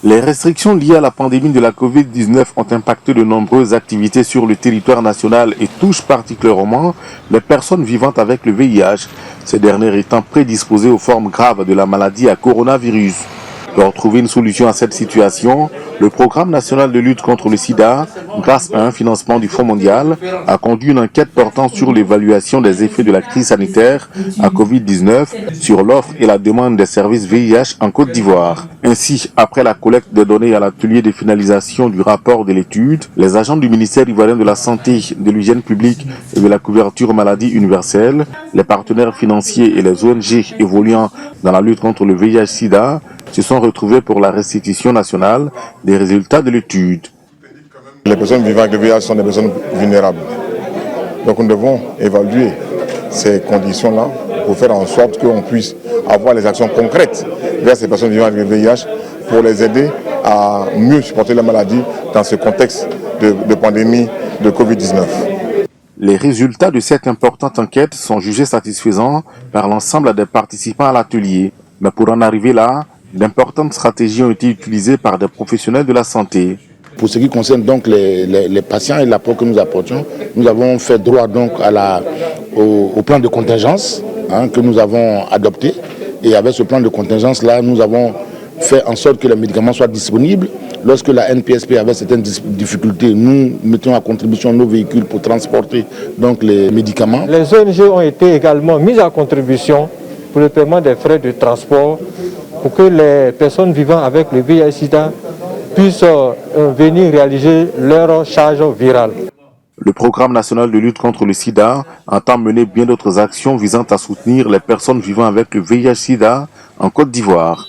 Les restrictions liées à la pandémie de la Covid-19 ont impacté de nombreuses activités sur le territoire national et touchent particulièrement les personnes vivant avec le VIH, ces dernières étant prédisposées aux formes graves de la maladie à coronavirus. Pour trouver une solution à cette situation, le Programme national de lutte contre le sida, grâce à un financement du Fonds mondial, a conduit une enquête portant sur l'évaluation des effets de la crise sanitaire à Covid-19 sur l'offre et la demande des services VIH en Côte d'Ivoire. Ainsi, après la collecte des données à l'atelier de finalisation du rapport de l'étude, les agents du ministère ivoirien de la Santé, de l'Hygiène publique et de la couverture maladie universelle, les partenaires financiers et les ONG évoluant dans la lutte contre le VIH-Sida se sont retrouvés pour la restitution nationale des résultats de l'étude. Les personnes vivant avec le VIH sont des personnes vulnérables. Donc nous devons évaluer ces conditions-là pour faire en sorte qu'on puisse avoir les actions concrètes vers ces personnes vivant avec le VIH pour les aider à mieux supporter la maladie dans ce contexte de pandémie de Covid-19. Les résultats de cette importante enquête sont jugés satisfaisants par l'ensemble des participants à l'atelier. Mais pour en arriver là, d'importantes stratégies ont été utilisées par des professionnels de la santé. Pour ce qui concerne donc les patients et l'apport que nous apportions, nous avons fait droit donc au plan de contingence que nous avons adopté. Et avec ce plan de contingence-là, nous avons fait en sorte que les médicaments soient disponibles. Lorsque la NPSP avait certaines difficultés, nous mettions à contribution nos véhicules pour transporter donc les médicaments. Les ONG ont été également mises à contribution pour le paiement des frais de transport pour que les personnes vivant avec le VIH-Sida puissent venir réaliser leur charge virale. Le Programme national de lutte contre le sida entend mener bien d'autres actions visant à soutenir les personnes vivant avec le VIH-Sida en Côte d'Ivoire.